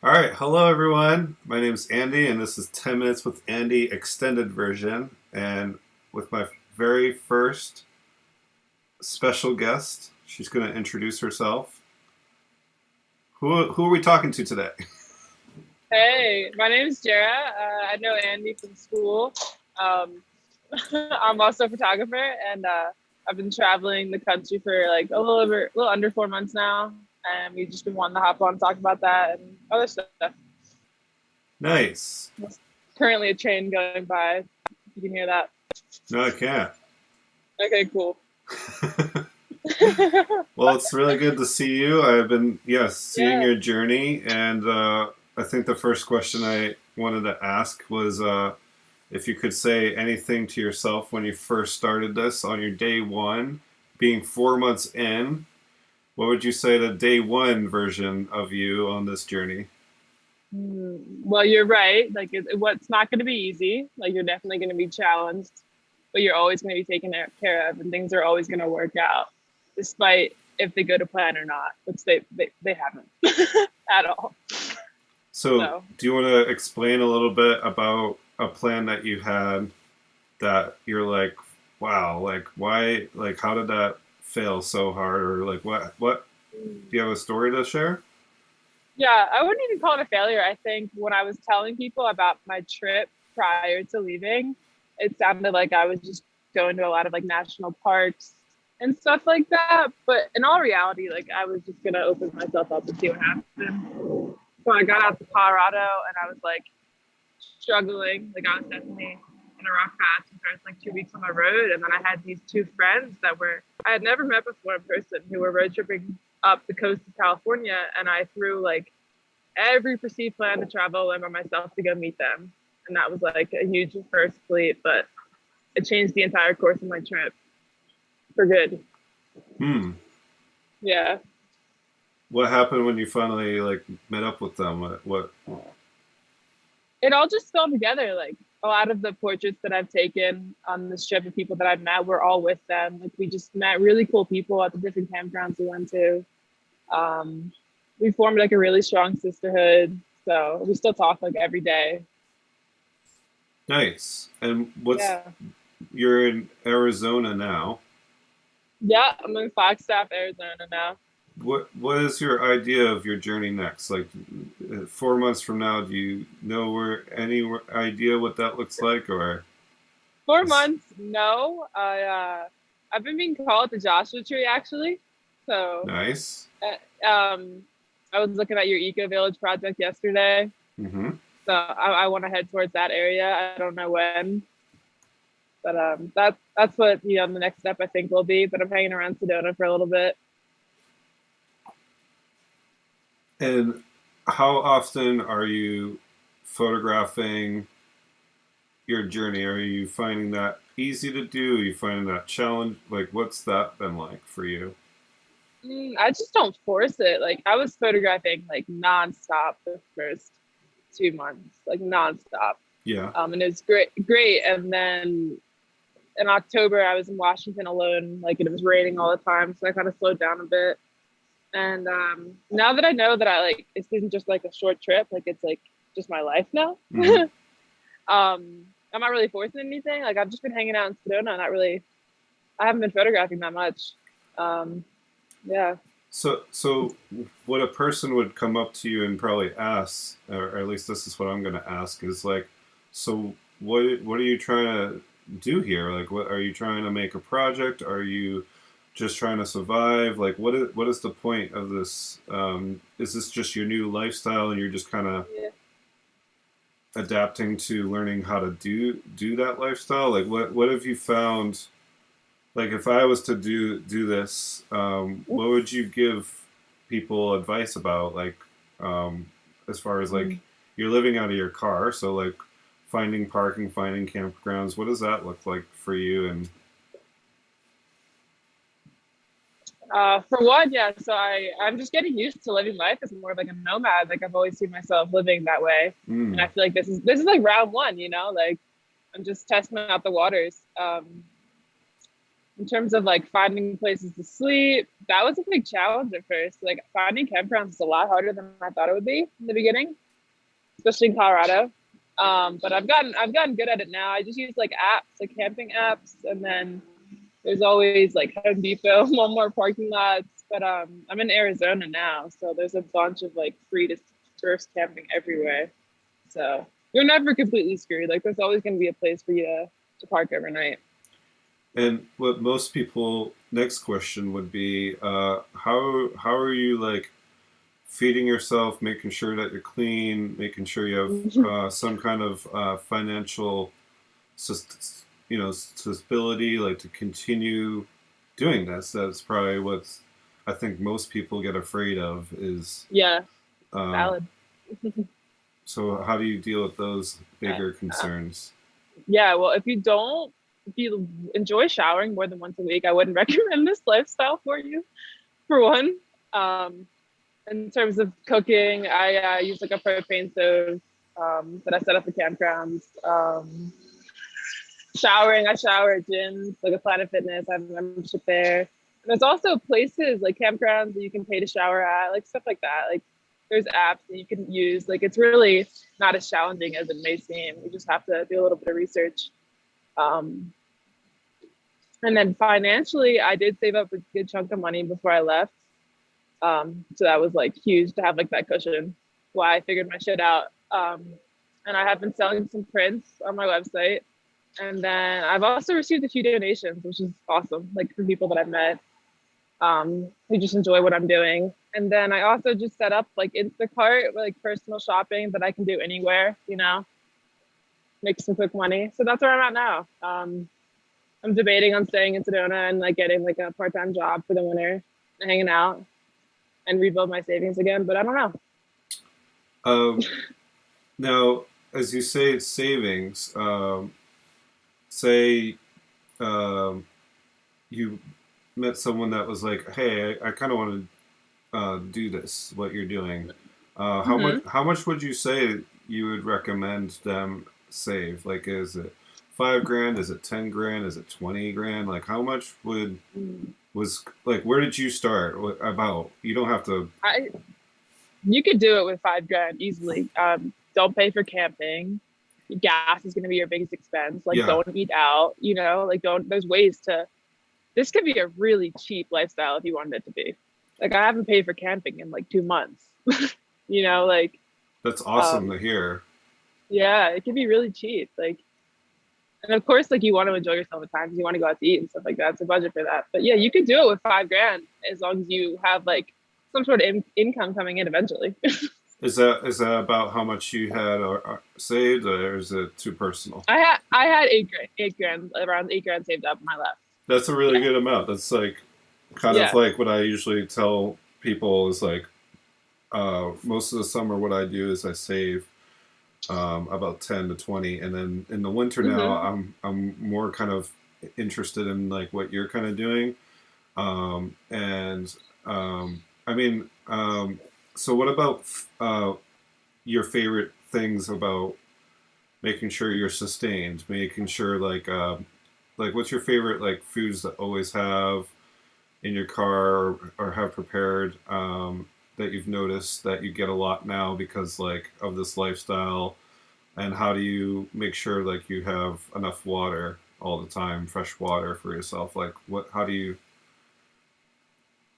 All right, hello everyone. My name is Andy, and this is 10 Minutes with Andy extended version. And with my very first special guest, she's going to introduce herself. Who are we talking to today? Hey, my name is Jara. I know Andy from school. Um, I'm also a photographer, and I've been traveling the country for like a little under 4 months now. And we've just been wanting to hop on and talk about that and other stuff. Nice. There's currently a train going by. You can hear that. No, I can't. Okay, cool. Well, it's really good to see you. I've been, yes, seeing Yeah. your journey. And I think the first question I wanted to ask was if you could say anything to yourself when you first started this on your day one, being 4 months in. What would you say to day one version of you on this journey? Well, you're right. Like, what's not going to be easy. Like, you're definitely going to be challenged, but you're always going to be taken care of, and things are always going to work out, despite if they go to plan or not, which they haven't at all. So, So, do you want to explain a little bit about a plan that you had that you're like, wow, like why, like how did that fail so hard, or like what? Do you have a story to share? yeah, I wouldn't even call it a failure. I think when I was telling people about my trip prior to leaving, it sounded like I was just going to a lot of like national parks and stuff like that. But in all reality, like I was just gonna open myself up and see what happened. So I got out to Colorado and I was like struggling. Like I was definitely in a rough patch the first like 2 weeks on the road. And then I had these two friends that were I had never met before in person who were road tripping up the coast of California, and I threw like every perceived plan to travel and by myself to go meet them. And that was like a huge first fleet, but it changed the entire course of my trip for good. Hmm. Yeah. What happened when you finally like met up with them? What? It all just fell together. Like a lot of the portraits that I've taken on this trip of people that I've met were all with them. Like we just met really cool people at the different campgrounds we went to. Um, we formed like a really strong sisterhood. So we still talk like every day. Nice. And what's Yeah. you're in Arizona now? Yeah. I'm in Flagstaff, Arizona now. What is your idea of your journey next? Like 4 months from now, do you know where any idea what that looks like, or 4 months, no. I've been being called the Joshua Tree actually. So nice? I was looking at your Eco Village project yesterday. Mm-hmm. So I want to head towards that area. I don't know when, but that's what the next step I think will be. But I'm hanging around Sedona for a little bit. And how often are you photographing your journey? Are you finding that easy to do? Are you finding that challenge? Like, what's that been like for you? I just don't force it. Like I was photographing like nonstop the first 2 months, like nonstop. Yeah. And it was great. And then in October, I was in Washington alone. Like it was raining all the time, so I kind of slowed down a bit. And now that I know that I like, this isn't just like a short trip. Like it's like just my life now. Mm-hmm. I'm not really forcing anything. Like I've just been hanging out in Sedona. Not really. I haven't been photographing that much. Um, yeah. So what a person would come up to you and probably ask, or at least this is what I'm going to ask, is like, so what are you trying to do here? Like, what are you trying to make a project? Are you just trying to survive? Like, what is the point of this? Is this just your new lifestyle, and you're just kind of Yeah. adapting to learning how to do that lifestyle? Like, what have you found? Like, if I was to do this, what would you give people advice about? Like, as far as like you're living out of your car, so like finding parking, finding campgrounds. What does that look like for you? And For one, yeah. So I'm just getting used to living life as more of like a nomad. Like I've always seen myself living that way, and I mm, feel like this is like round one. Like I'm just testing out the waters. In terms of like finding places to sleep, that was a big challenge at first. Like finding campgrounds is a lot harder than I thought it would be in the beginning, especially in Colorado. But I've gotten good at it now. I just use like apps, like camping apps, and then there's always like Home Depot, Walmart parking lots. But I'm in Arizona now, so there's a bunch of like free to tourist camping everywhere. So you're never completely screwed. Like there's always going to be a place for you to park overnight. And what most people next question would be, how are you like feeding yourself, making sure that you're clean, making sure you have some kind of financial, stability, like to continue doing this. That's probably what I think most people get afraid of is. Yeah, Uh, valid. so how do you deal with those bigger concerns? Yeah, well, if you enjoy showering more than once a week, I wouldn't recommend this lifestyle for you. For one, um, in terms of cooking, I use like a propane stove that I set up for campgrounds. Showering, I shower at gyms, like a Planet Fitness. I have a membership there. And there's also places like campgrounds that you can pay to shower at, like stuff like that. Like there's apps that you can use. Like it's really not as challenging as it may seem. You just have to do a little bit of research. Um, and then financially, I did save up a good chunk of money before I left. So that was like huge to have like that cushion while I figured my shit out. And I have been selling some prints on my website. And then I've also received a few donations, which is awesome, like from people that I've met who just enjoy what I'm doing. And then I also just set up like Instacart, like personal shopping that I can do anywhere, make some quick money. So that's where I'm at now. I'm debating on staying in Sedona and like getting like a part-time job for the winter and hanging out and rebuild my savings again, but I don't know. Um, Now, as you say, savings. Say um, you met someone that was like, "Hey, I kind of want to do this. What you're doing. Hmm. How much would you say you would recommend them save? Like, is it 5 grand? Is it 10 grand? Is it 20 grand? Like, how much would was like? Where did you start? About you don't have to. I You could do it with 5 grand easily. Don't pay for camping. Gas is going to be your biggest expense. Like, Yeah, don't eat out. Like don't. There's ways to. This could be a really cheap lifestyle if you wanted it to be. Like, I haven't paid for camping in like 2 months. Like, that's awesome um, to hear. yeah, it can be really cheap. Like, and of course, like you want to enjoy yourself at times. You want to go out to eat and stuff like that. It's a budget for that. But yeah, you could do it with 5 grand as long as you have like some sort of income coming in eventually. Is that about how much you had saved, or is it too personal? I had 8 grand, around 8 grand saved up when I left. That's a really Yeah, good amount. That's like kind of yeah. like what I usually tell people is like most of the summer what I do is I save about 10 to 20, and then in the winter now Hmm. I'm more kind of interested in like what you're kind of doing, and I mean, so what about your favorite things about making sure you're sustained, making sure like what's your favorite like foods that always have in your car or have prepared that you've noticed that you get a lot now because like of this lifestyle, and how do you make sure like you have enough water all the time, fresh water for yourself, like what how do you.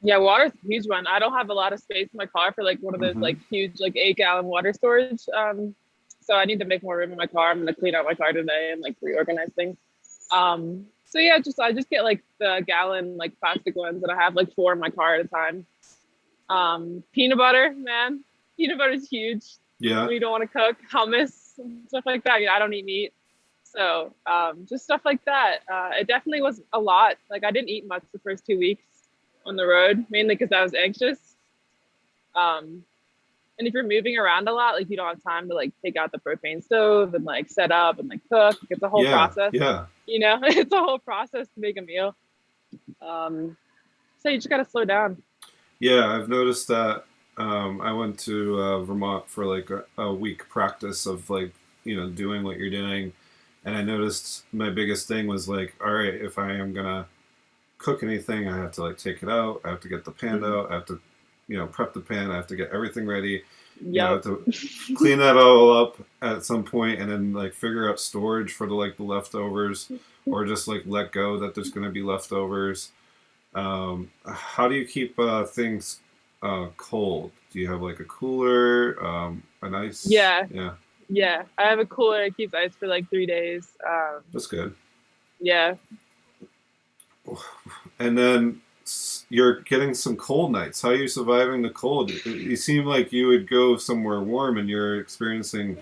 Yeah, water's a huge one. I don't have a lot of space in my car for like one of those Mm-hmm. like huge like 8 gallon water storage. So I need to make more room in my car. I'm gonna clean out my car today and like reorganize things. So yeah, just I just get like the gallon like plastic ones that I have like four in my car at a time. Peanut butter, man. Peanut butter is huge Yeah, when you don't want to cook. Hummus, stuff like that. I don't eat meat. So just stuff like that. It definitely was a lot. Like I didn't eat much the first 2 weeks on the road, mainly because I was anxious. Um, and if you're moving around a lot, like you don't have time to like take out the propane stove and like set up and like cook. It's a whole yeah, process. yeah, It's a whole process to make a meal. Um, so you just gotta slow down. yeah, I've noticed that. I went to Vermont for like a week practice of like doing what you're doing, and I noticed my biggest thing was like, all right, if I am gonna cook anything, I have to like take it out. I have to get the pan Mhm. out. I have to, prep the pan. I have to get everything ready. I Yep. have to clean that all up at some point, and then like figure out storage for the leftovers, or just like let go that there's going to be leftovers. How do you keep things cold? Do you have like a cooler, an ice? Yeah. Yeah, Yeah. I have a cooler. It keeps ice for like 3 days. that's good. Yeah. And then you're getting some cold nights. How are you surviving the cold? You seem like you would go somewhere warm, and you're experiencing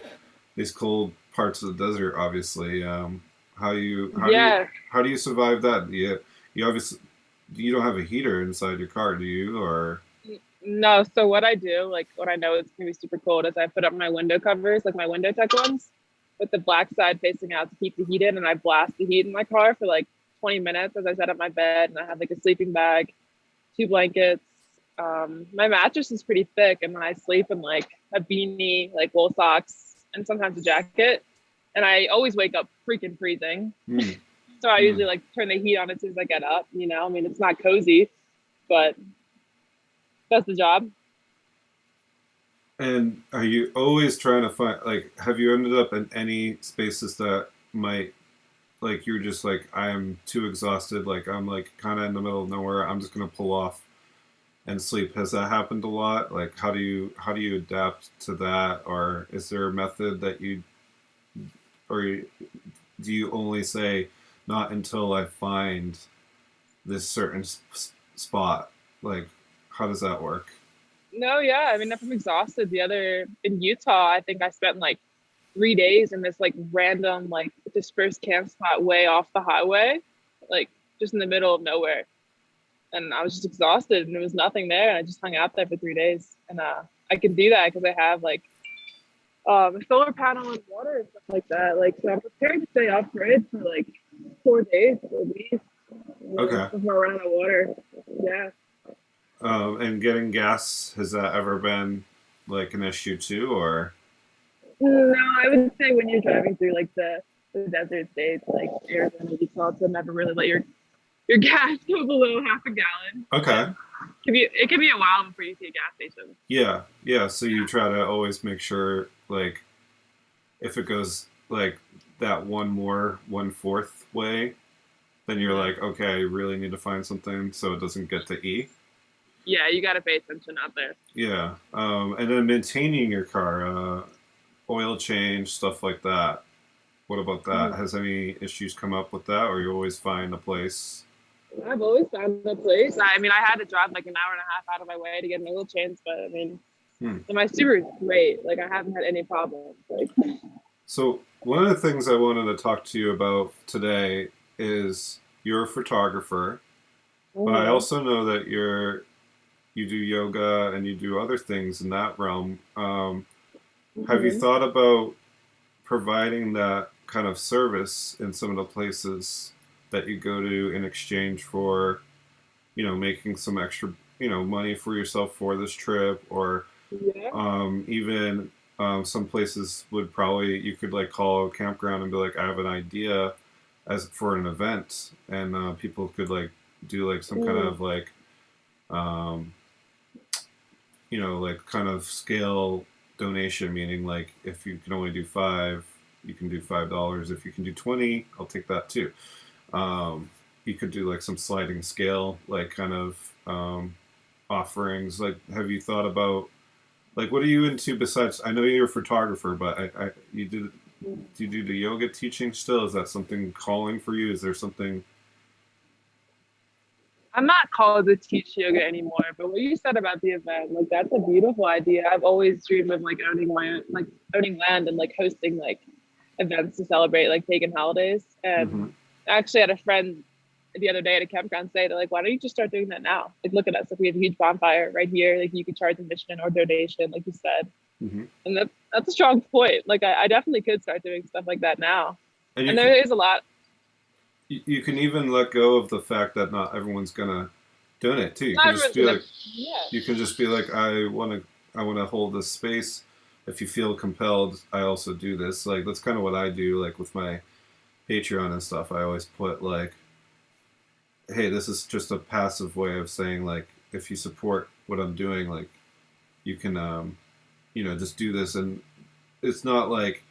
these cold parts of the desert. Obviously, how you Yeah. how do you survive that? You obviously you don't have a heater inside your car, do you? Or No, so what I do, like when I know it's gonna be super cold, is I put up my window covers, like my window tech ones, with the black side facing out to keep the heat in, and I blast the heat in my car for like 20 minutes as I set up my bed, and I have like a sleeping bag, two blankets. My mattress is pretty thick, and then I sleep in like a beanie, like wool socks, and sometimes a jacket. And I always wake up freaking freezing. hmm, So I hmm. usually like turn the heat on as soon as I get up, you know? I mean, it's not cozy, but that's the job. And are you always trying to find like have you ended up in any spaces that might like you're just like I am too exhausted, like I'm like kind of in the middle of nowhere, I'm just gonna pull off and sleep. Has that happened a lot? Like how do you adapt to that, or is there a method that you or do you only say not until I find this certain spot? Like how does that work? No, yeah. I mean, if I'm exhausted, in Utah, I think I spent like 3 days in this like random, like dispersed camp spot way off the highway, like just in the middle of nowhere. And I was just exhausted and there was nothing there. And I just hung out there for 3 days. And I can do that because I have like a solar panel and water and stuff like that. Like, so I'm prepared to stay off grid for like 4 days at least, Okay. before I run out of water. Yeah. And getting gas, has that ever been like an issue too, or No, I would say when you're driving through like the desert states, like Arizona, Utah, to never really let your gas go below half a gallon. okay. Yeah, it can be a while before you see a gas station. Yeah, yeah. So you try to always make sure, like, if it goes like that one fourth way, then you're Hmm. like, okay, I really need to find something so it doesn't get to E. Yeah, you got to pay attention out there. Yeah. And then maintaining your car, oil change, stuff like that. What about that? Mhm. Has any issues come up with that, or you always find a place? I've always found a place. I mean, I had to drive like an hour and a half out of my way to get an oil change, but I mean, Hmm. and my Subaru is great. Like, I haven't had any problems. Like, So one of the things I wanted to talk to you about today is you're a photographer, but I mhm, also know that you do yoga and you do other things in that realm. Have you mhm. thought about providing that kind of service in some of the places that you go to in exchange for, making some extra, money for yourself for this trip, or Yeah. even some places would probably you could like call a campground and be like, I have an idea as for an event, and people could like do like some kind Mm. of like um, like kind of scale donation, meaning like if you can only do five, you can do $5. If you can do 20, I'll take that too. Um, you could do like some sliding scale, like kind of offerings. Like, have you thought about like what are you into besides? I know you're a photographer, but you do you do the yoga teaching still? Is that something calling for you? Is there something? I'm not called to teach yoga anymore, but what you said about the event, like that's a beautiful idea. I've always dreamed of like owning land and like hosting like events to celebrate like pagan holidays. And Mm-hmm. I actually had a friend the other day at a campground say they're like, why don't you just start doing that now? Like look at us, like we have a huge bonfire right here. Like you could charge admission or donation, like you said. Mm-hmm. And that's a strong point. Like I definitely could start doing stuff like that now. And And there is a lot. you can even let go of the fact that not everyone's gonna donate too. You Not can just everyone's be gonna like, yeah. you can just be like, I want to hold this space. If you feel compelled, I also do this. Like that's kind of what I do. Like with my Patreon and stuff, I always put like hey, this is just a passive way of saying like, if you support what I'm doing, like you can, just do this, and it's not like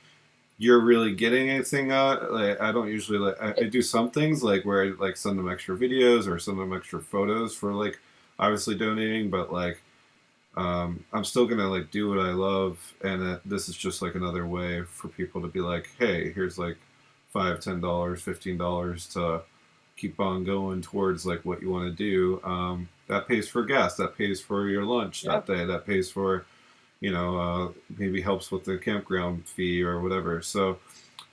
you're really getting anything out. Like I don't usually like I do some things like where I like send them extra videos or send them extra photos for like obviously donating, but like I'm still gonna like do what I love, and this is just like another way for people to be like, hey, here's like $5, $10, $15 to keep on going towards like what you want to do. That pays for gas, that pays for your lunch Yeah. that day, that pays for maybe helps with the campground fee or whatever. So,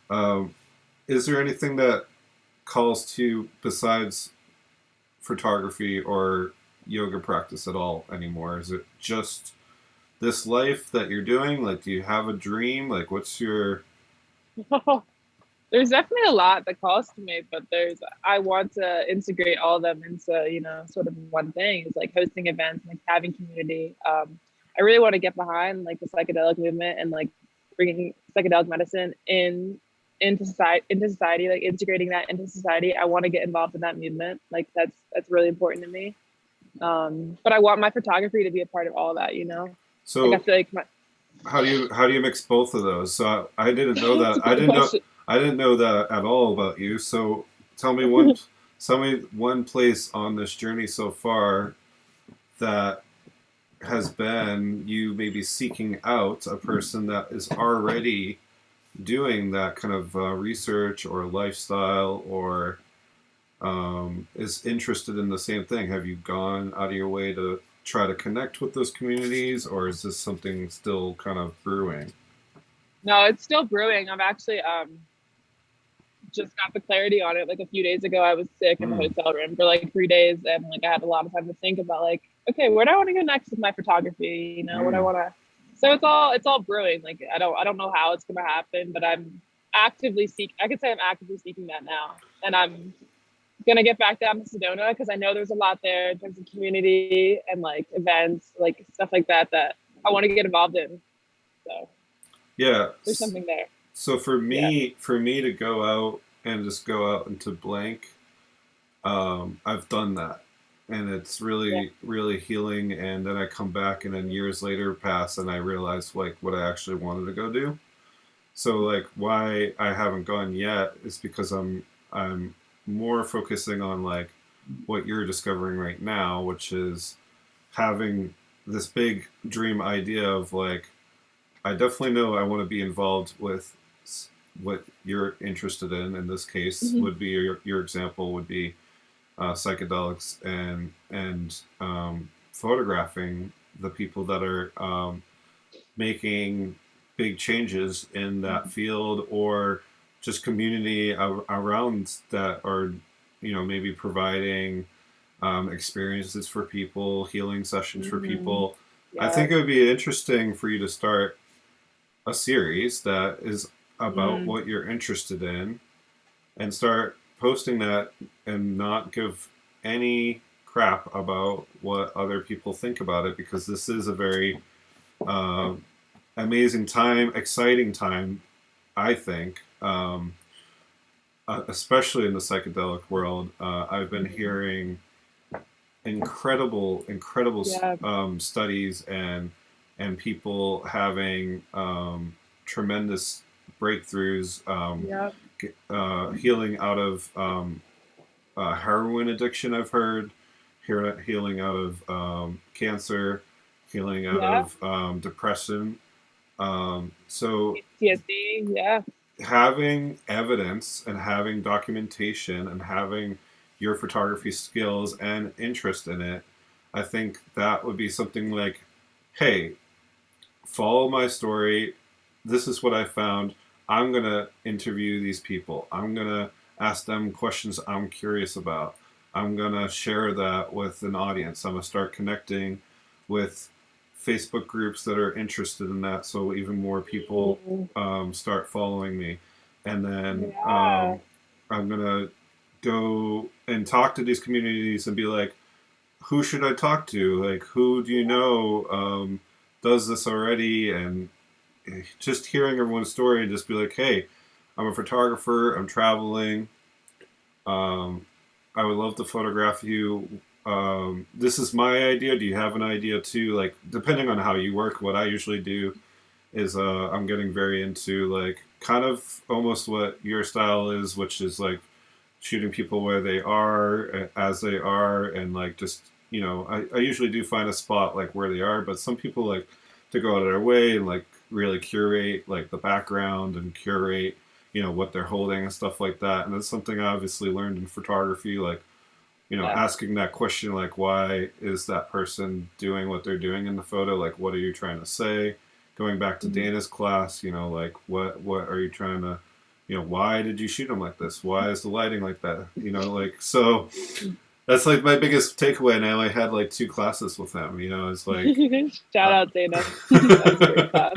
um, is there anything that calls to you besides photography or yoga practice at all anymore? Is it just this life that you're doing? Like, do you have a dream? Like, what's your. There's definitely a lot that calls to me, but I want to integrate all of them into, sort of one thing. It's like hosting events, like having community. I really want to get behind like the psychedelic movement and like bringing psychedelic medicine into society, like integrating that into society. I want to get involved in that movement. Like that's really important to me. But I want my photography to be a part of all of that. Like I So, feel like my how do you mix both of those? So I didn't know it's that. a great question. I didn't know that at all about you. So tell me one place on this journey so far that has been you maybe seeking out a person that is already doing that kind of research or lifestyle or is interested in the same thing. Have you gone out of your way to try to connect with those communities, or is this something still kind of brewing? No, it's still brewing. I've actually just got the clarity on it like a few days ago. I was sick in the Mm, hotel room for like 3 days, and like I had a lot of time to think about like, okay, where do I want to go next with my photography? What I mm. want to. So it's all brewing. Like I don't know how it's gonna happen, but I could say I'm actively seeking that now, and I'm gonna get back down to Sedona because I know there's a lot there in terms of community and like events, like stuff like that I want to get involved in. So Yeah. there's something there. So Yeah. for me to go out and just go out into blank, I've done that, and it's Yeah. really really healing. And then I come back, and then years later pass, and I realize like what I actually wanted to go do. So like why I haven't gone yet is because I'm more focusing on like what you're discovering right now, which is having this big dream idea of like I definitely know I want to be involved with what you're interested in. In this case, Hmm. would be your example would be psychedelics and photographing the people that are making big changes in that field or just community around that are maybe providing experiences for people, healing sessions for Hmm. people. I Yeah. think it would be interesting for you to start a series that is about Mm. what you're interested in and start posting that and not give any crap about what other people think about it, because this is a very uh, amazing time, exciting time, I think, especially in the psychedelic world. I've been Mhm. hearing incredible Yeah. studies and people having tremendous breakthroughs, Yeah. healing out of heroin addiction. I've heard healing out of cancer, healing out Yeah. of depression. So PTSD. Yeah. having evidence and having documentation and having your photography skills and interest in it, I think that would be something like, hey, follow my story. This is what I found. I'm going to interview these people. I'm going to ask them questions I'm curious about. I'm going to share that with an audience. I'm going to start connecting with Facebook groups that are interested in that so even more people Mm. start following me. And then Yeah. I'm going to go and talk to these communities and be like, who should I talk to? Like, who do you know does this already? And just hearing everyone's story and just be like, hey, I'm a photographer. I'm traveling. Um, I would love to photograph you. This is my idea. Do you have an idea too? Like, depending on how you work, what I usually do is I'm getting very into like kind of almost what your style is, which is like shooting people where they are as they are, and like just I usually do find a spot like where they are, but some people like to go out of their way and like really curate like the background and curate what they're holding and stuff like that. And that's something I obviously learned in photography, like Yeah. asking that question, like, why is that person doing what they're doing in the photo? Like, what are you trying to say? Going back to Mhm. Dana's class, like, what are you trying to, why did you shoot him like this? Why is the lighting like that? Like, so that's like my biggest takeaway. And I only had like two classes with him. It's like, Shout uh, out Dana. That was a great class.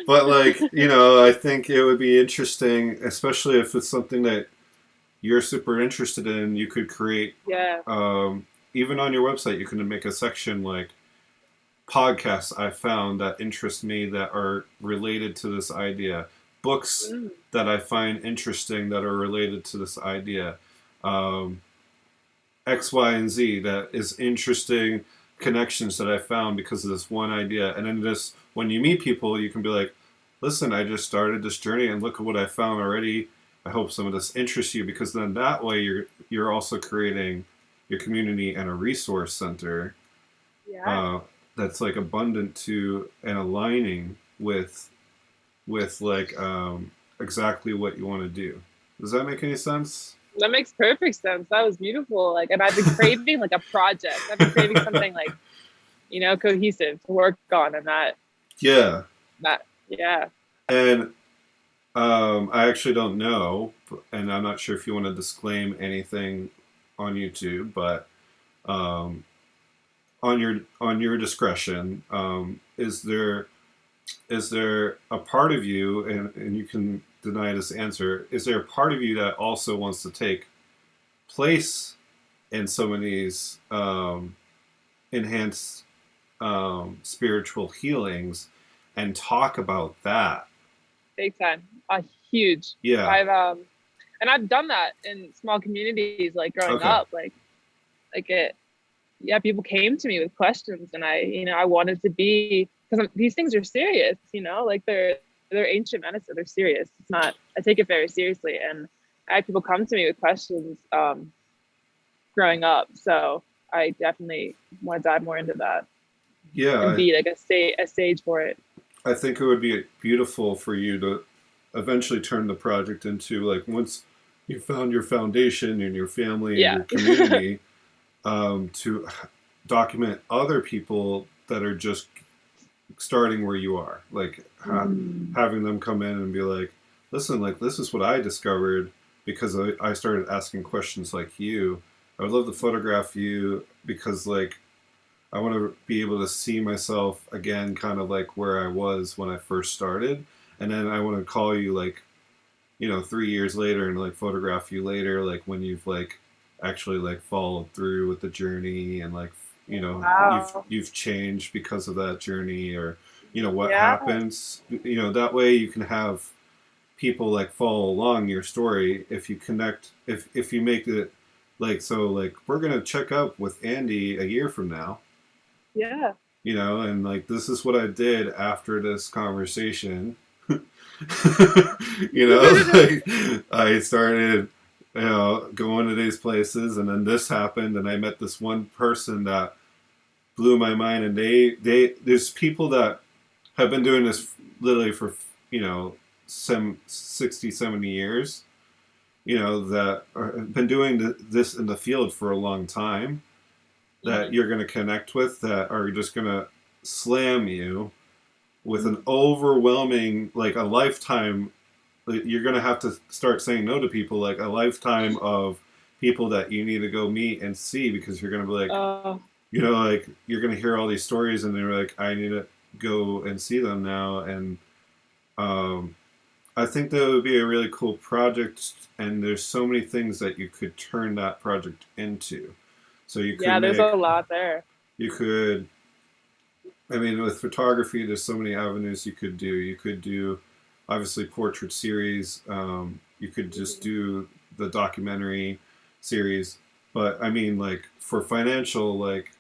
but like, I think it would be interesting, especially if it's something that you're super interested in. You could create Yeah. um, even on your website, you can make a section like podcasts I found that interest me that are related to this idea, books Mm. that I find interesting that are related to this idea, um, X, Y, and Z that is interesting connections that I found because of this one idea. And then this, when you meet people, you can be like, listen, I just started this journey and look at what I found already. I hope some of this interests you, because then that way you're also creating your community and a resource center Yeah. uh, that's like abundant to and aligning with like exactly what you want to do. Does that make any sense? That makes perfect sense. That was beautiful. Like, and I've been craving like a project. I've been craving something like, cohesive to work on, and Yeah, yeah. and I actually don't know, and I'm not sure if you want to disclaim anything on YouTube, but um, on your discretion, is there a part of you, and you can deny this answer, is there a part of you that also wants to take place in some of these enhanced spiritual healings and talk about that? Big time. Huge. Yeah. I've and I've done that in small communities like growing Okay. up. Like it yeah, people came to me with questions, and I wanted to be, because these things are serious, like they're ancient medicine, they're serious. It's not, I take it very seriously, and I had people come to me with questions growing up. So I definitely want to dive more into that and Yeah, be like a stage for it. I think it would be beautiful for you to eventually turn the project into like once you found your foundation and your family and Yeah. your community to document other people that are just starting where you are, like Mm. having them come in and be like, listen, like this is what I discovered because I started asking questions like you. I would love to photograph you because like I want to be able to see myself again, kind of like where I was when I first started. And then I want to call you like, 3 years later and like photograph you later, like when you've like actually like followed through with the journey and like, Wow. you've changed because of that journey or, what Yeah. happens, that way you can have people like follow along your story if you connect, if you make it like, so like we're going to check up with Andy a year from now, Yeah. and like this is what I did after this conversation. Like I started, going to these places, and then this happened, and I met this one person that blew my mind, and there's people that have been doing this literally for some 60, 70 years, that have been doing this in the field for a long time, that Mhm. you're going to connect with, that are just going to slam you with an Mhm. overwhelming, like a lifetime. You're going to have to start saying no to people, like a lifetime of people that you need to go meet and see, because you're going to be like, Uh, like you're going to hear all these stories and they're like, I need to go and see them now. And um, I think that would be a really cool project. And there's so many things that you could turn that project into. So you could yeah, there's a make, lot there. you could, I mean, with photography, there's so many avenues you could do. You could do, obviously, portrait series. You could just Mhm. do the documentary. series. But I mean, like for financial like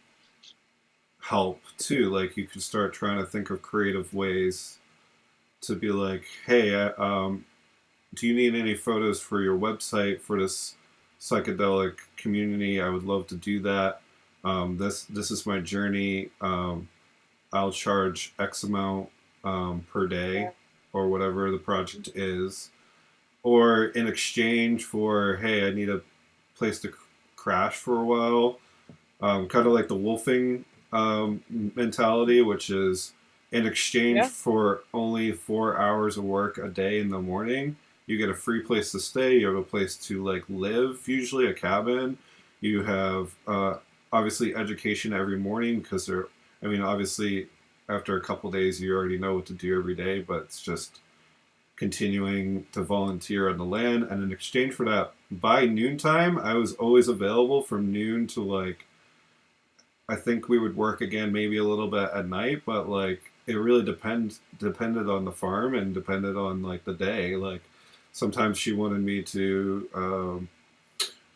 help too, like you could start trying to think of creative ways to be like, hey, do you need any photos for your website for this psychedelic community? I would love to do that. This is my journey. I'll charge X amount per day Yeah. or whatever the project is. Or in exchange for, hey, I need a place to crash for a while. Kind of like the wolfing mentality, which is in exchange Yeah. for only 4 hours of work a day in the morning, you get a free place to stay. You have a place to like live, usually a cabin. You have obviously education every morning because they're. I mean, obviously, after a couple days, you already know what to do every day, but it's just continuing to volunteer on the land. And in exchange for that, by noontime, I was always available from noon to like I think we would work again maybe a little bit at night, but like it really depended on the farm and depended on like the day. Like sometimes she wanted me to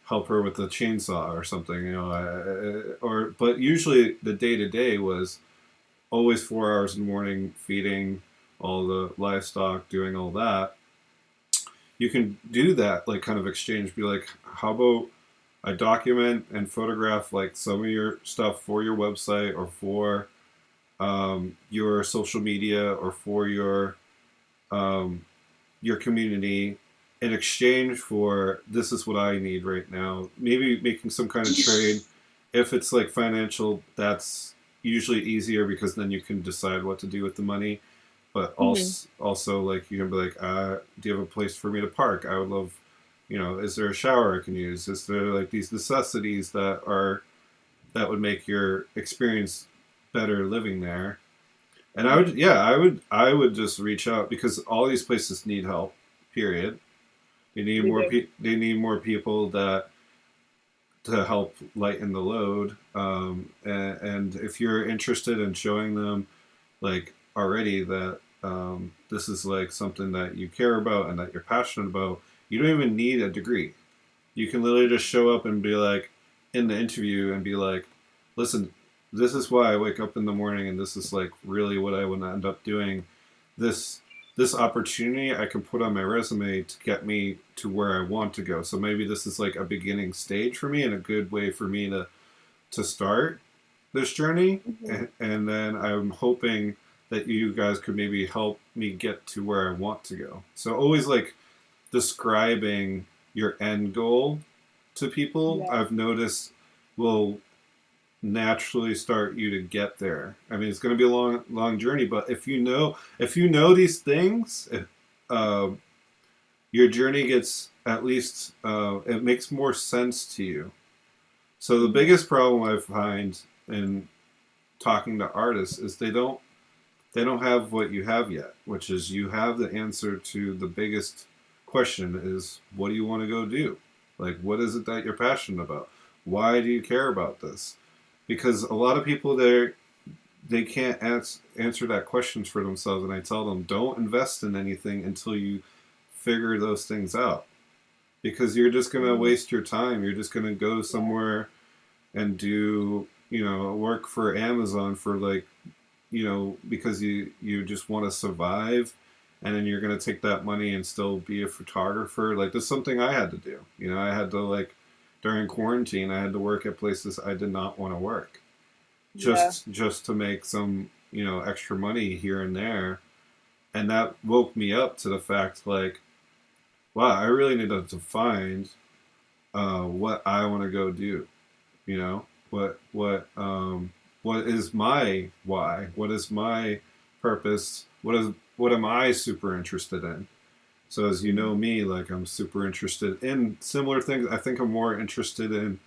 help her with the chainsaw or something, you know, or but usually the day to day was always 4 hours in the morning feeding all the livestock, doing all that. You can do that like kind of exchange. Be like, how about I document and photograph like some of your stuff for your website or for your social media or for um, your community in exchange for this is what I need right now. Maybe making some kind of trade. If it's like financial, that's usually easier because then you can decide what to do with the money. But Hmm. also like you can be like, do you have a place for me to park? I would love, is there a shower I can use? Is there like these necessities that would make your experience better living there? And I would, Hmm. yeah, I would just reach out because all these places need help. Period. They need They more. do. They need more people that to help lighten the load. And if you're interested in showing them, like already that this is like something that you care about and that you're passionate about, you don't even need a degree. You can literally just show up and be like in the interview and be like, listen, this is why I wake up in the morning and this is like really what I want to end up doing. This this opportunity I can put on my resume to get me to where I want to go. So maybe this is like a beginning stage for me and a good way for me to start this journey. Hmm. And then I'm hoping that you guys could maybe help me get to where I want to go. So always like describing your end goal to people, Yeah. I've noticed will naturally start you to get there. I mean, it's going to be a long journey, but if you know these things, uh, your journey gets at least it makes more sense to you. So the Hmm. biggest problem I find in talking to artists is they don't have what you have yet, which is you have the answer to the biggest question is what do you want to go do? Like what is it that you're passionate about? Why do you care about this? Because a lot of people they can't answer that questions for themselves and I tell them don't invest in anything until you figure those things out because you're just going to Hmm. waste your time. You're just going to go Yeah. somewhere and do, work for Amazon for like because you just want to survive and then you're going to take that money and still be a photographer. Like that's something I had to do. I had to like during quarantine I had to work at places I did not want to work Yeah. just to make some, extra money here and there. And that woke me up to the fact like, wow, I really need to find what I want to go do. You know what is my why? What is my purpose? What am I super interested in? So as you Hmm. know me, like I'm super interested in similar things. I think I'm more interested in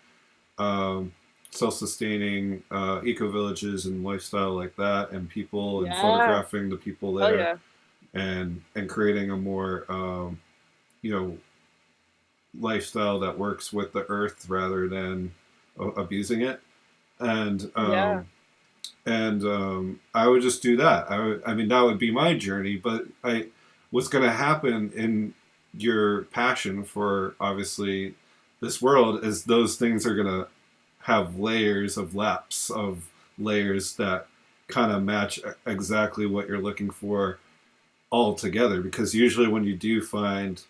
um, self-sustaining eco villages and lifestyle like that, and people and Yeah. photographing the people Oh there, yeah. and creating a more you know lifestyle that works with the earth rather than abusing it. And Yeah. I would just do that. I mean, that would be my journey. But what's going to happen in your passion for obviously this world is those things are gonna have layers of lapse of layers that kind of match exactly what you're looking for all together. Because usually when you do find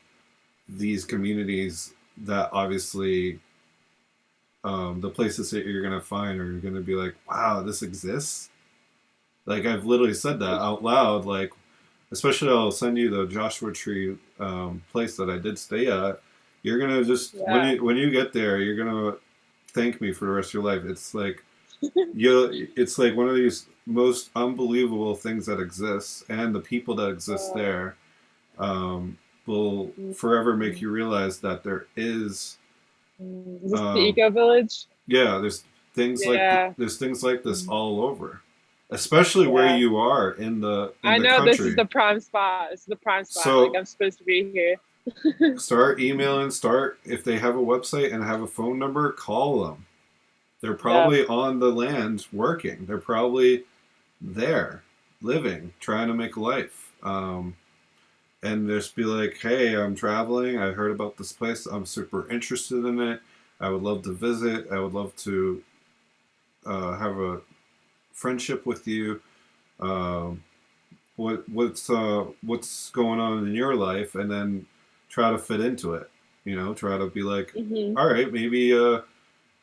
these communities that obviously the places that you're gonna find are gonna be like, wow, this exists. Like I've literally said that out loud. Like, especially I'll send you the Joshua Tree place that I did stay at. You're gonna just Yeah. when you get there, you're gonna thank me for the rest of your life. It's like it's like one of these most unbelievable things that exists, and the people that exist Uh, there um, will forever make mm, you realize that there is is this the um, eco village? yeah, Yeah. there's things like this Mm, all over, especially where yeah. you are in I the know this is country. the prime spot. This is the prime spot. Like So I'm supposed to be here. start emailing, start if they have a website and have a phone number, call them. They're Yeah. probably on the land working. They're probably there, living, trying to make a life. And just be like, hey, I'm traveling. I heard about this place. I'm super interested in it. I would love to visit. I would love to have a friendship with you. Um, what's going on in your life, and then try to fit into it. You know, try to be like, Hmm. all right, maybe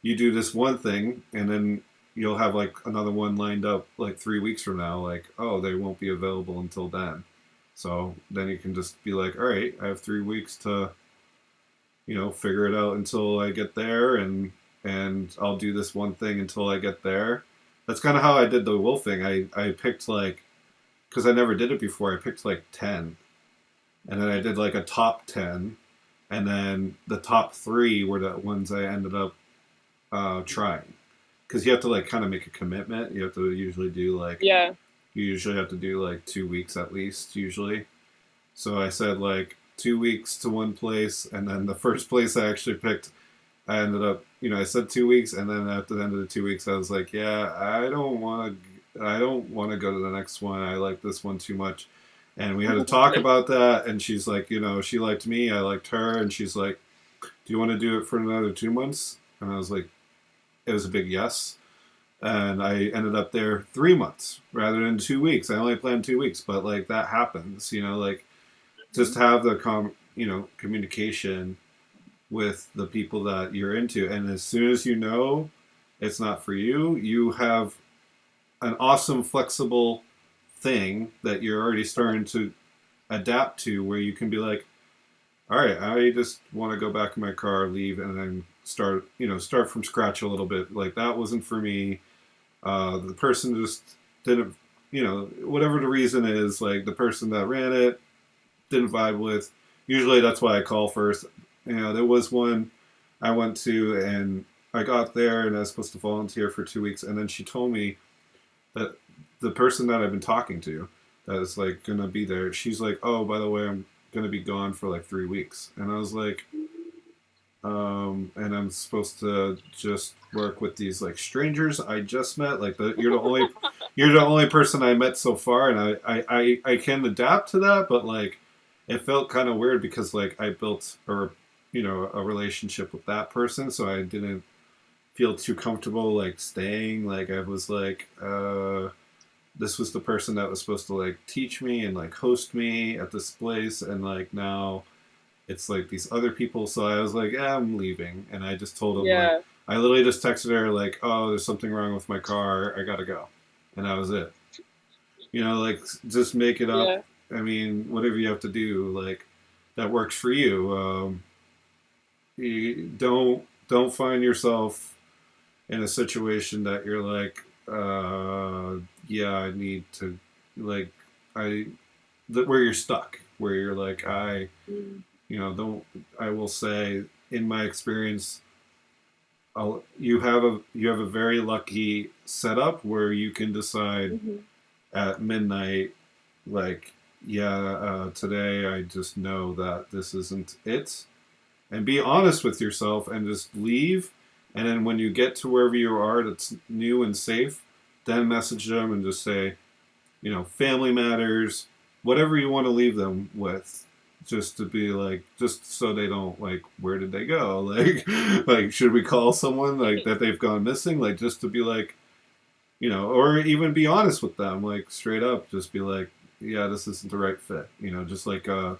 you do this one thing, and then you'll have like another one lined up like 3 weeks from now. Like, oh, they won't be available until then. So then you can just be like, all right, I have 3 weeks to figure it out until I get there, and I'll do this one thing until I get there. That's kind of how I did the wolfing. I picked like because I never did it before. I picked like 10, and then I did like a top 10, and then the top three were the ones I ended up trying. Because you have to like kind of make a commitment. You have to usually do like Yeah. you usually have to do like 2 weeks at least usually. So I said like 2 weeks to one place, and then the first place I actually picked, I ended up, I said 2 weeks, and then at the end of the 2 weeks, I was like, yeah, I don't want to go to the next one. I like this one too much, and we had to talk about that. And she's like, she liked me, I liked her, and she's like, do you want to do it for another 2 months? And I was like, it was a big yes. And I ended up there 3 months rather than 2 weeks. I only planned 2 weeks, but like that happens, like just have the communication with the people that you're into. And as soon as you know it's not for you, you have an awesome, flexible thing that you're already starting to adapt to where you can be like, all right, I just want to go back in my car, leave, and then start from scratch a little bit. Like that wasn't for me. The person just didn't, whatever the reason is, like the person that ran it didn't vibe with. Usually that's why I call first. There was one I went to, and I got there and I was supposed to volunteer for 2 weeks, and then she told me that the person that I've been talking to that is like gonna be there, she's like, oh, by the way, I'm gonna be gone for like 3 weeks. And I was like, and I'm supposed to just work with these like strangers I just met. Like you're the only person I met so far, and I can adapt to that, but like it felt kind of weird because like I built a relationship with that person, so I didn't feel too comfortable like staying. Like I was like, this was the person that was supposed to like teach me and like host me at this place, and like now it's like these other people. So I was like, yeah, I'm leaving. And I just told him, like, Yeah. I literally just texted her, like, oh, there's something wrong with my car. I gotta go. And that was it. Like, just make it up. Yeah. I mean, whatever you have to do, like, that works for you. You don't find yourself in a situation that you're like, yeah, I need to, like, I, where you're stuck, where you're like, Mm. don't, I will say, in my experience, you have a very lucky setup where you can decide Hmm. at midnight, like, yeah, today I just know that this isn't it, and be honest with yourself and just leave. And then when you get to wherever you are that's new and safe, then message them and just say, family matters, whatever you want to leave them with. just to be like, just so they don't like, where did they go? Like should we call someone like that they've gone missing? Like just to be like, or even be honest with them, like straight up, just be like, yeah, this isn't the right fit. Just like a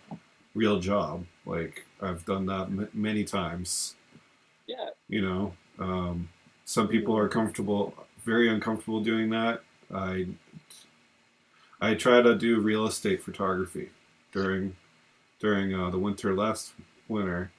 real job. Like I've done that many times. Yeah. You know, some people Mm-hmm. are comfortable, very uncomfortable doing that. I I try to do real estate photography during the winter last winter,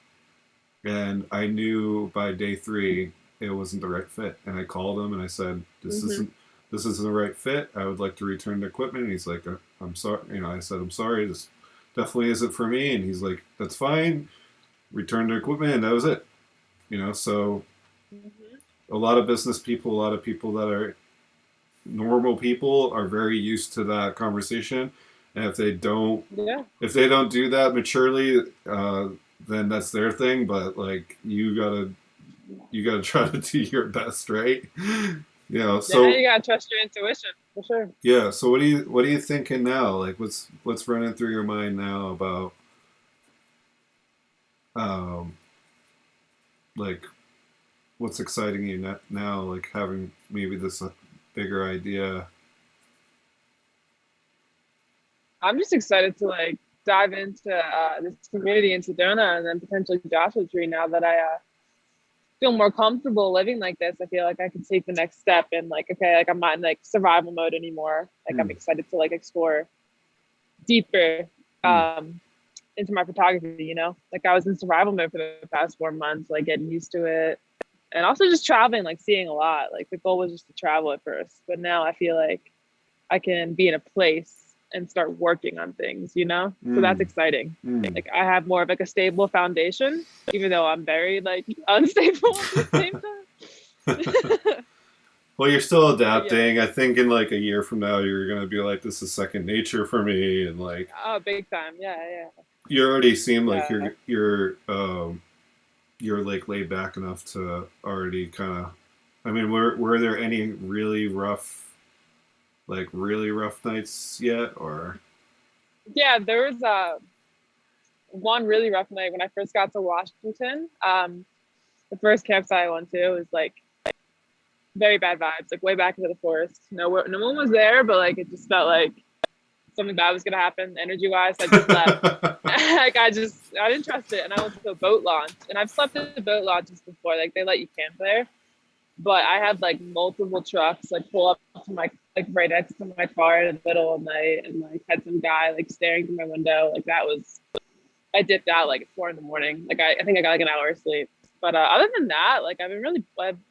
and I knew by day 3 it wasn't the right fit. And I called him and I said, Mm-hmm. this isn't the right fit. I would like to return the equipment." And he's like, I'm sorry." I said, "I'm sorry. This definitely isn't for me." And he's like, "That's fine." Returned the equipment, and that was it. So Mm-hmm. a lot of business people, a lot of people that are normal people are very used to that conversation. And Yeah. if they don't do that maturely, then that's their thing. But like you gotta try to do your best, right? Yeah, So you gotta trust your intuition for sure. yeah. So what are you thinking now? Like what's running through your mind now about um like what's exciting you now? Like having maybe this bigger idea. I'm just excited to like dive into this community in Sedona and then potentially Joshua Tree now that I feel more comfortable living like this. I feel like I can take the next step and like, okay, like I'm not in like survival mode anymore. Like I'm Hmm. excited to like explore deeper Hmm. um into my photography, you know? Like I was in survival mode for the past 4 months, like getting used to it. And also just traveling, like seeing a lot. Like the goal was just to travel at first. But now I feel like I can be in a place and start working on things, you know? So that's Hmm. exciting. Hmm. Like I have more of like a stable foundation, even though I'm very like unstable at the same time. Well, you're still But yeah, adapting. I think in like a year from now, you're gonna be like, "This is second nature for me," and like oh, big time. Yeah, yeah, you already seem like yeah. you're like laid back enough to already kind of. I mean, were there any really rough nights yet, or? Yeah, there was one really rough night when I first got to Washington. The first campsite I went to was like very bad vibes, like way back into the forest. No one was there, but like it just felt like something bad was gonna happen energy wise. I just left. Like I didn't trust it, and I went to a boat launch, and I've slept at boat launches before. Like they let you camp there, but I had like multiple trucks like pull up to my like right next to my car in the middle of the night, and like had some guy like staring through my window. Like that was I dipped out like at 4 in the morning. Like I think I got like an hour of sleep. But other than that, like I've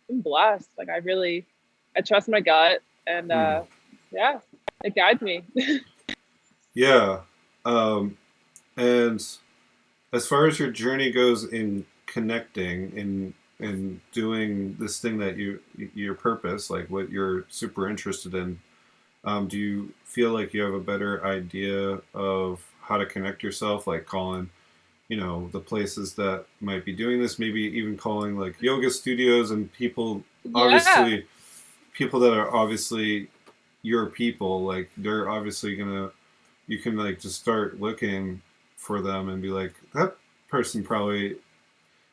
been blessed. Like I trust my gut, and Hmm. yeah, it guides me. Yeah. Um, and as far as your journey goes in connecting in doing this thing that your purpose, like what you're super interested in, do you feel like you have a better idea of how to connect yourself, like calling, the places that might be doing this, maybe even calling like yoga studios and Yeah, people that are obviously your people, like they're obviously gonna, you can like just start looking for them and be like, that person probably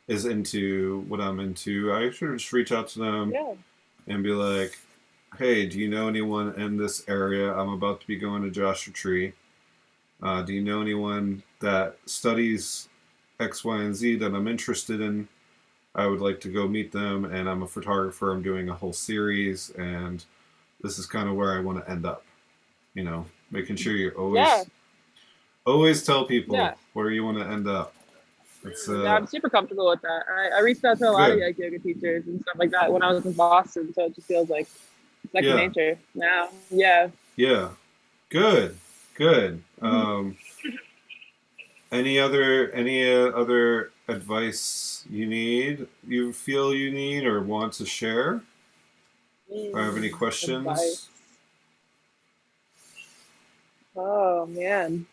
is into what I'm into. I should just reach out to them yeah, and be like, "Hey, do you know anyone in this area? I'm about to be going to Joshua Tree. Do you know anyone that studies X, Y, and Z that I'm interested in? I would like to go meet them, and I'm a photographer. I'm doing a whole series, and this is kind of where I want to end up. Making sure you yeah, always tell yeah. people where you want to end up. It's Yeah, I'm super comfortable with that. I reached out to a lot of good. like yoga teachers and stuff like that when I was in Boston, so it just feels like second Yeah, nature now. Yeah. yeah, good, good. Mhm. Any other advice you feel you need, or want to share, or have any questions? Advice. Oh man,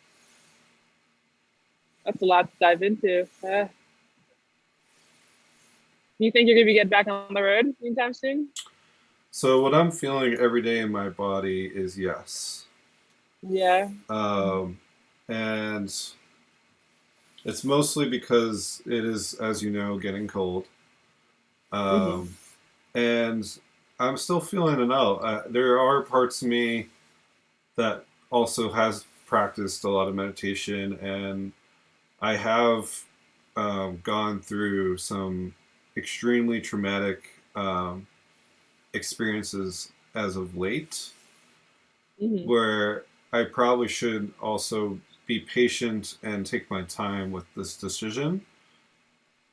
that's a lot to dive into. Do you think you're gonna be getting back on the road anytime soon? So what I'm feeling every day in my body is yes. Yeah. Um, and It's mostly because it is, as you know, getting cold. Hmm. Um, and I'm still feeling it out. There are parts of me that also has practiced a lot of meditation, and I have gone through some extremely traumatic experiences as of late, Hmm. where I probably should also be patient and take my time with this decision.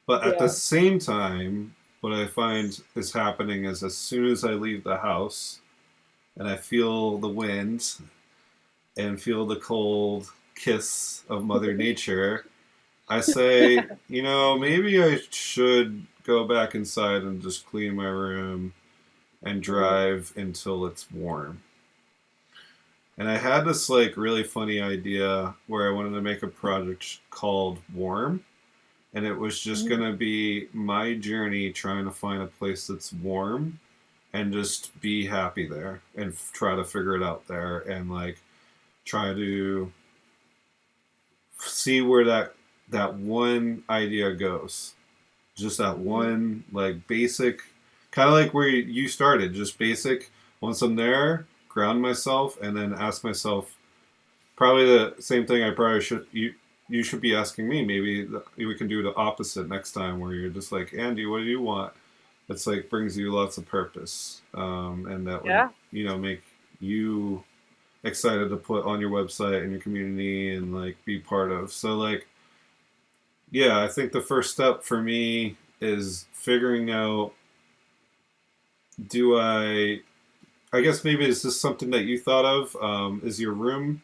But at the Yeah. same time, what I find is happening is as soon as I leave the house and I feel the wind and feel the cold kiss of Mother Nature, I say, maybe I should go back inside and just clean my room and Hmm. drive until it's warm. And I had this like really funny idea where I wanted to make a project called Warm, and it was just Hmm. gonna be my journey trying to find a place that's warm and just be happy there and try to figure it out there and like try to see where that one idea goes. Just that Hmm. one like basic, kind of like where you started, just basic. Once I'm there, ground myself and then ask myself probably the same thing. I probably should you should be asking me. Maybe we can do the opposite next time, where you're just like, Andy, what do you want? It's like brings you lots of purpose, and that would Yeah. make you excited to put on your website and your community and like be part of. So like, yeah, I think the first step for me is figuring out, do I guess maybe is this something that you thought of? Is your room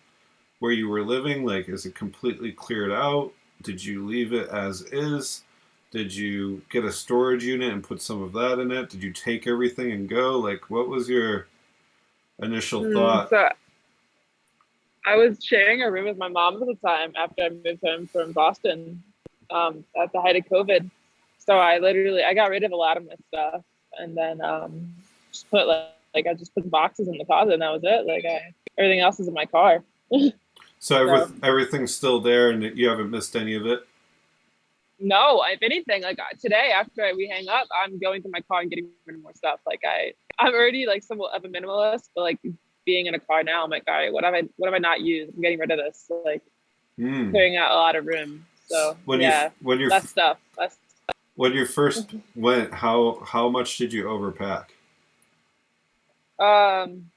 where you were living, like, is it completely cleared out? Did you leave it as is? Did you get a storage unit and put some of that in it? Did you take everything and go? Like, what was your initial thought? So I was sharing a room with my mom at the time after I moved home from Boston, at the height of COVID. So I got rid of a lot of my stuff and then just put like I just put the boxes in the closet and that was it. Everything else is in my car. So So everything's still there and you haven't missed any of it? no, if anything, today after we hang up, I'm going to my car and getting rid of more stuff. I'm already like somewhat of a minimalist, but like being in a car now, I'm like, all right, what have I not used? I'm getting rid of this. So, like Hmm. clearing out a lot of room. So When you yeah, when you less stuff. Less. when you first went, how much did you overpack? Um,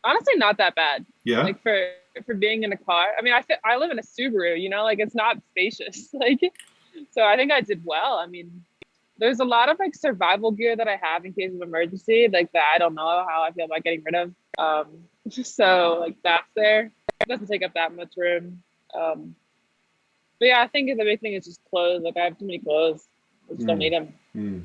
Honestly, not that bad. Yeah. Like for being in a car. I mean, I live in a Subaru. Like it's not spacious. So I think I did well. I mean, there's a lot of like survival gear that I have in case of emergency, like that I don't know how I feel about getting rid of. So like that's there. It doesn't take up that much room. Um, but yeah, I think the big thing is just clothes. Like I have too many clothes. I just don't Hmm. need them. Hmm.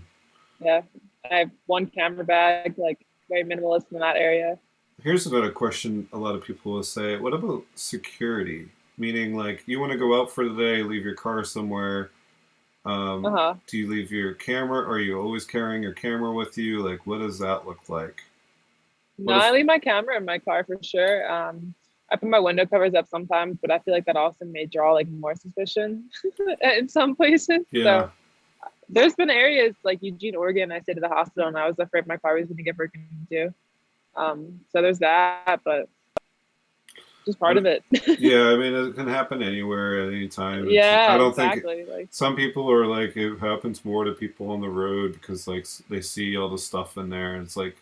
Yeah. I have one camera bag, like very minimalist in that area. Here's another question a lot of people will say. What about security? Meaning, like, you want to go out for the day, leave your car somewhere. Uh-huh. Do you leave your camera? Are you always carrying your camera with you? Like, what does that look like? No, What I if, leave my camera in my car for sure. I put my window covers up sometimes, but I feel like that also may draw like more suspicion in some places. yeah. So there's been areas like Eugene, Oregon. I stayed at the hospital and I was afraid my car was going to get broken into. So there's that, but just part I, of it. yeah, I mean, it can happen anywhere at any time. I Yeah, don't think exactly. Like, some people are like, it happens more to people on the road because, like, they see all the stuff in there. And it's like,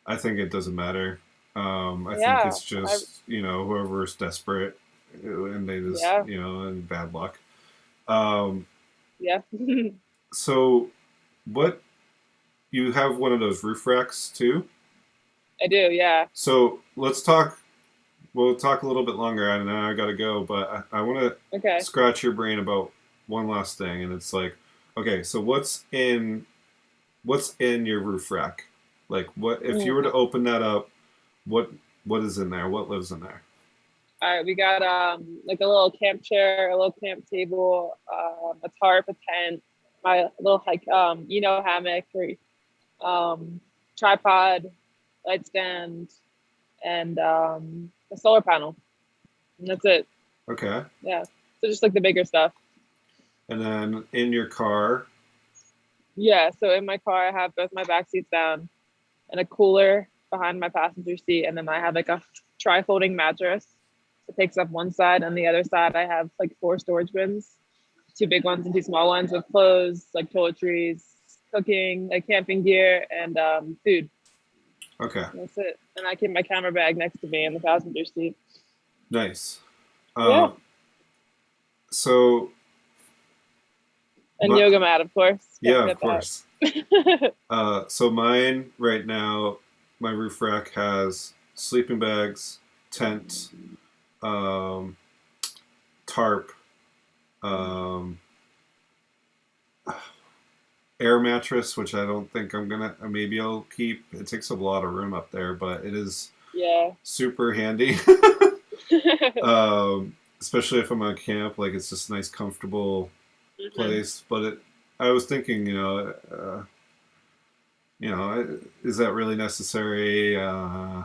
I think it doesn't matter. I think yeah, it's just, whoever's desperate and they just, yeah, and bad luck. Um, yeah. so, what, you have one of those roof racks too? I do. Yeah. So, let's talk. We'll talk a little bit longer, and then I gotta go. But I want to Okay. scratch your brain about one last thing, and it's like, okay, so what's in your roof rack? Like, what if you were to Mm. open that up? What what is in there? What lives in there? All right, we got like a little camp chair, a little camp table, a tarp, a tent, my little hammock, or um, tripod, light stand, and a solar panel. And that's it. Okay. Yeah. So just like the bigger stuff. And then in your car, Yeah. So in my car, I have both my back seats down and a cooler behind my passenger seat, and then I have like a tri-folding mattress. It takes up one side, and the other side I have like four storage bins, two big ones and two small ones with clothes, like toiletries, cooking, like camping gear, and food. okay, That's it. And I keep my camera bag next to me in the passenger seat. nice. Yeah. Uh, so And my, yoga mat, of course. Can't yeah, of forget course. that. So mine right now, my roof rack has sleeping bags, tent, um, tarp, um, air mattress, which I don't think I'm gonna. Maybe I'll keep. It takes up a lot of room up there, but it is Yeah. super handy. Especially if I'm on camp, like it's just a nice, comfortable Hmm. place. But I was thinking, is that really necessary? I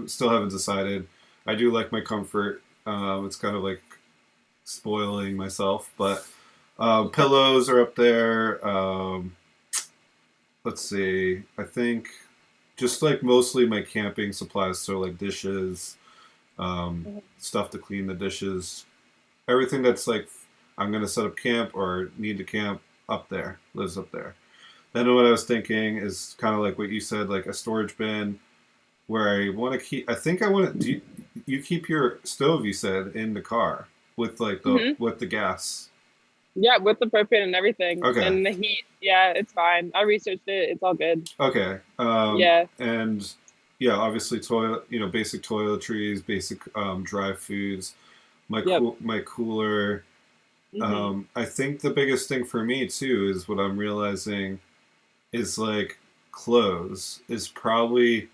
still haven't decided. I do like my comfort. It's kind of like spoiling myself, but pillows are up there. Let's see. I think just like mostly my camping supplies, so like dishes, stuff to clean the dishes, everything that's like I'm gonna set up camp or need to camp up there lives up there. Then what I was thinking is kind of like what you said, like a storage bin where I want to keep. I think I want to. You keep your stove? You said in the car with like the Hmm. with the gas. Yeah, with the propane and everything. Okay. And the heat. Yeah, it's fine. I researched it. It's all good. Okay. Yeah. And yeah, obviously toilet. Basic toiletries, basic dry foods. Yep. My cooler. Hmm. I think the biggest thing for me too is what I'm realizing is like clothes is probably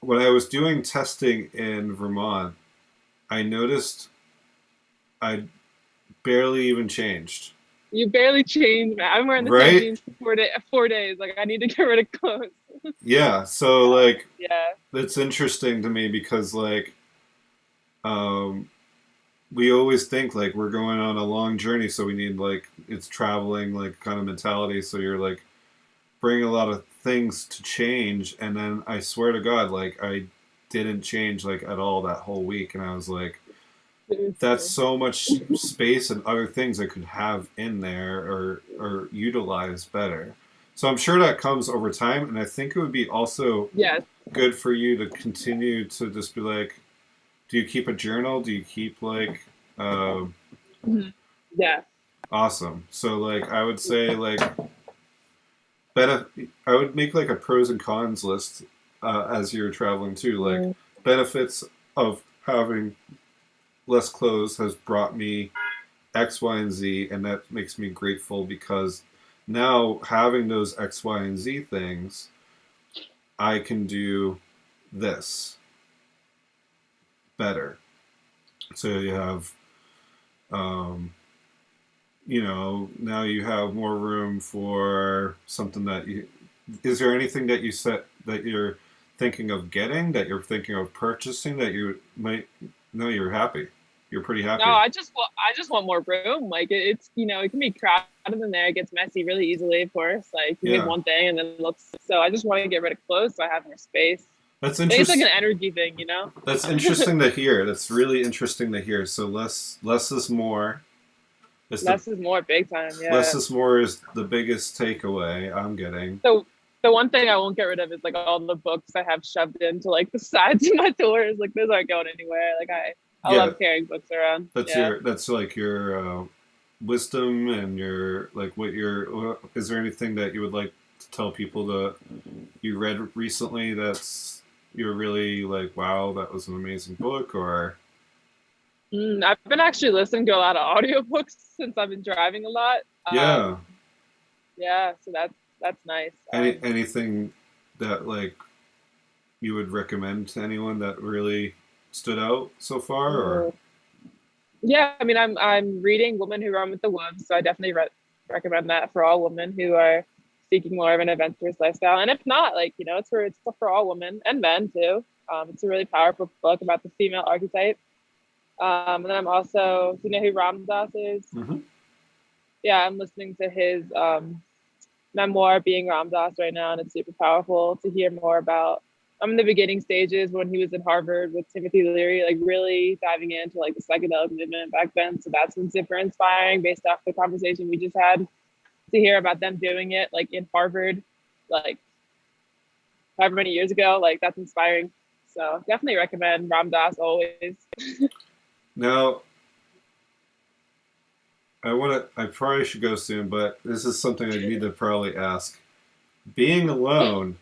when I was doing testing in Vermont, I noticed I barely even changed. You barely changed, man. I'm wearing the same Right? jeans for 4 days. Like I need to get rid of clothes. Yeah. So like Yeah. that's interesting to me because like um we always think like we're going on a long journey so we need like it's traveling like kind of mentality so you're like bringing a lot of things to change and then I swear to God like I didn't change like at all that whole week and I was like that's Seriously. so much space and other things I could have in there or utilize better. So I'm sure that comes over time, and I think it would be also Yes. good for you to continue to just be like, do you keep a journal? Do you keep like, uh, Mhm. Yeah. awesome. So like I would say like I would make like a pros and cons list as you're traveling too. Like Mm. benefits of having less clothes has brought me X, Y, and Z, and that makes me grateful because now having those X, Y, and Z things, I can do this better. So you have, um, now you have more room for something that you. Is there anything that you set that you're thinking of getting, that you're thinking of purchasing, that you might? No, you're happy. You're pretty No, happy. I just want more room. Like it's it can be crowded in there. It gets messy really easily, of course. Like you make Yeah, one thing and then it looks so I just want to get rid of clothes so I have more space. that's I think it's like interesting. an energy thing. That's interesting to hear. That's really interesting to hear. So less is more. It's the Less is more big time, less yeah. is more is the biggest takeaway I'm getting. So the one thing I won't get rid of is like all the books I have shoved into like the sides of my doors. Like those aren't going anywhere. Like I Yeah, love carrying books around. Yeah. that's like your wisdom and your like what your is there anything that you would like to tell people that you read recently that's you're really like wow that was an amazing book or I've been actually listening to a lot of audiobooks since I've been driving a lot. yeah Yeah, so that's nice. anything that like you would recommend to anyone that really stood out so far or Mm, yeah, I mean, I'm reading Women Who Run with the Wolves, so I definitely recommend that for all women who are seeking more of an adventurous lifestyle. And if not, like it's for all women and men too. It's a really powerful book about the female archetype. And then I'm also, do you know who Ram Dass is? Hmm. Yeah, I'm listening to his memoir, Being Ram Dass, right now, and it's super powerful to hear more about. I'm in the beginning stages when he was in Harvard with Timothy Leary, like really diving into like the psychedelic movement back then. So that's been super inspiring based off the conversation we just had to hear about them doing it like in Harvard, like however many years ago. Like that's inspiring. So definitely recommend Ram Dass always. Now, I probably should go soon, but this is something I need to probably ask. Being alone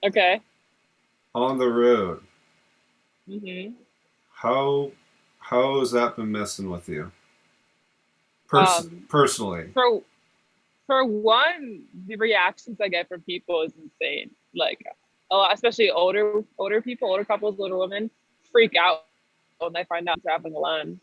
Okay. on the road, hmm how how has that been messing with you? Um, Personally. for for one, the reactions I get from people is insane. Like a lot, especially older people, older couples, older women freak out when they find out I'm traveling alone.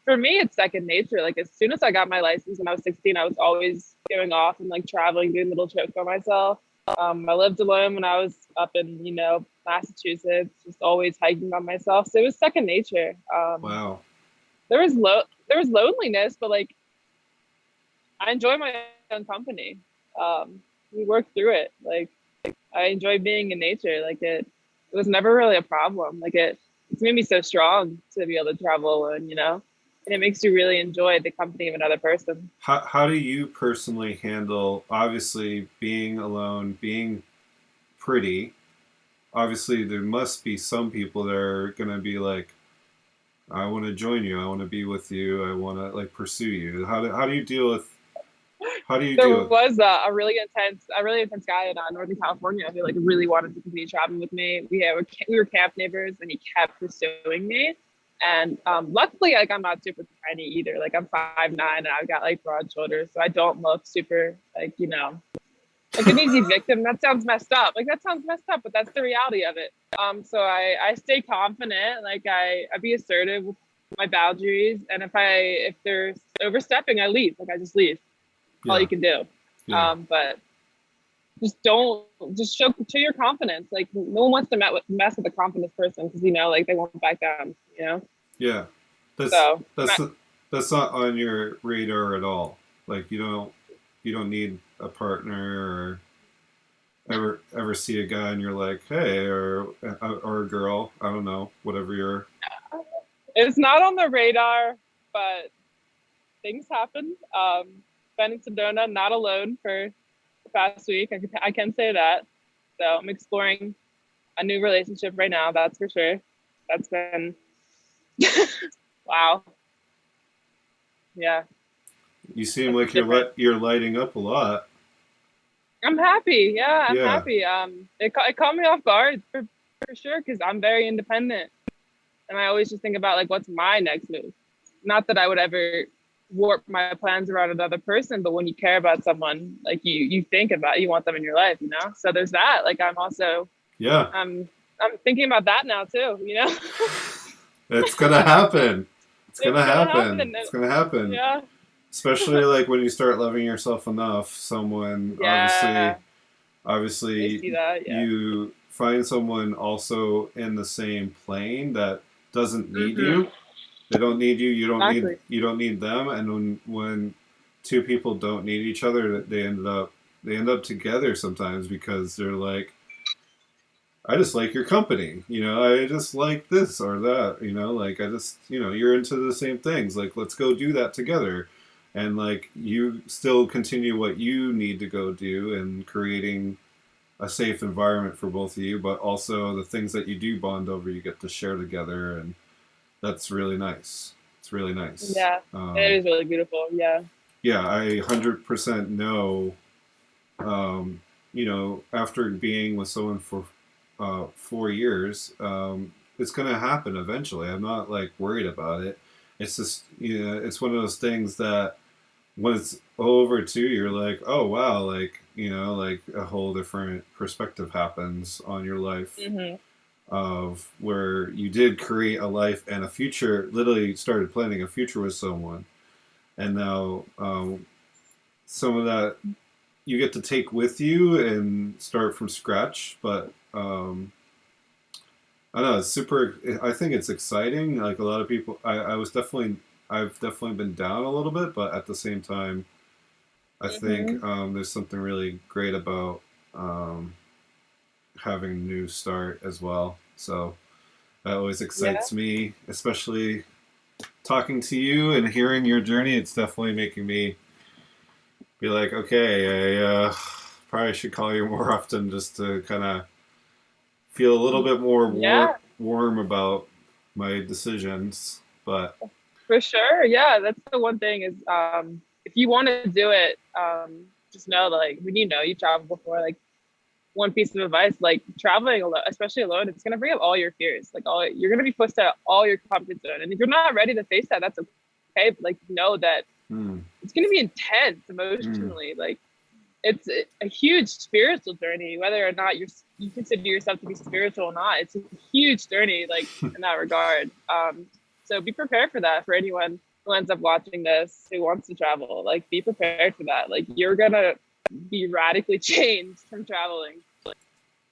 For me, it's second nature. Like as soon as I got my license when I was 16, I was always going off and like traveling, doing little trips by myself. I lived alone when I was up in, Massachusetts, just always hiking by myself. So it was second nature. Wow. There was loneliness, but like I enjoy my own company. We work through it. Like I enjoy being in nature. Like it was never really a problem. It's made me so strong to be able to travel alone, and it makes you really enjoy the company of another person. How do you personally handle obviously being alone, being pretty? Obviously, there must be some people that are gonna be like, I want to join you. I want to be with you. I want to like pursue you. How do you deal with how do you There deal with was a really intense guy in Northern California who like really wanted to continue traveling with me. We were camp neighbors, and he kept pursuing me. And luckily, like I'm not super tiny either. Like I'm 5'9" and I've got like broad shoulders, so I don't look super like an easy victim. That sounds messed up. Like that sounds messed up, but that's the reality of it. So I stay confident. Like I be assertive with my boundaries, and if they're overstepping, I leave. Like I just leave. All yeah, you can do. yeah, But just don't just show your confidence. Like no one wants to mess with a confident person because like they won't back down. yeah. That's So that's that's not on your radar at all. Like you don't need a partner or ever see a guy and you're like, hey, or a girl. I don't know, whatever you're. it's not on the radar, but things happen. Been in Sedona, not alone for the past week. I can say that. So I'm exploring a new relationship right now. That's for sure. That's been wow. Yeah, You seem that's like different. you're lighting up a lot. I'm happy. Yeah, I'm Yeah, happy. It caught me off guard for sure because I'm very independent, and I always just think about like what's my next move. Not that I would ever warp my plans around another person, but when you care about someone, like you want them in your life, So there's that. Like yeah. I'm thinking about that now too. It's gonna happen. It's It's gonna gonna happen. happen. It's gonna happen. Yeah. Especially like when you start loving yourself enough, someone Yeah. I obviously see that. Yeah. you find someone also in the same plane that doesn't need hmm you. They don't need you. Exactly. You don't need them. And when two people don't need each other, they end up together sometimes because they're like, I just like your company. I just like this or that. Like I just, you're into the same things. Like let's go do that together. And like you still continue what you need to go do and creating a safe environment for both of you, but also the things that you do bond over, you get to share together, and that's really nice. It's really nice. Yeah. It is really beautiful. Yeah. Yeah, I 100% know. After being with someone for 4 years, it's going to happen eventually. I'm not like worried about it. It's just, it's one of those things that when it's over too, you're like, oh wow, like, like a whole different perspective happens on your life hmm of where you did create a life and a future, literally started planning a future with someone. And now some of that you get to take with you and start from scratch. But I know it's super. I think it's exciting. Like a lot of people, I was definitely, I've definitely been down a little bit, but at the same time, I think Hmm. there's something really great about um, having a new start as well. So that always Yeah. excites me, especially talking to you and hearing your journey. It's definitely making me be like, okay, I probably should call you more often just to kind of feel a little bit more Yeah, warm about my decisions. But for sure. Yeah, that's the one thing is if you want to do it, just know that, like, when you travel before, like, one piece of advice, like, traveling alone, especially alone, it's gonna bring up all your fears. Like, all you're gonna be pushed out all your comfort zone. And if you're not ready to face that, that's okay. But, like, know that mm, it's gonna be intense mm, emotionally. Like, it's a huge spiritual journey, whether or not you consider yourself to be spiritual or not. It's a huge journey, like, in that regard. So be prepared for that. For anyone who ends up watching this who wants to travel, like, be prepared for that. Like, you're gonna be radically changed from traveling.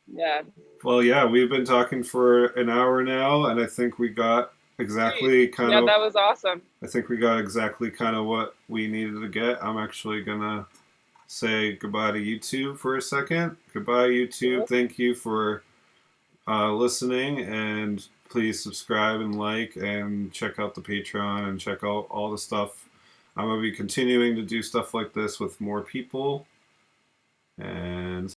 Yeah. well, yeah, we've been talking for an hour now, and I think we got Great. exactly kind Yeah, of. that was awesome. I think we got exactly kind of what we needed to get. I'm actually gonna say goodbye to YouTube for a second. Goodbye, YouTube. Cool. Thank you for listening, and please subscribe and like, and check out the Patreon and check out all the stuff. I'm gonna be continuing to do stuff like this with more people, and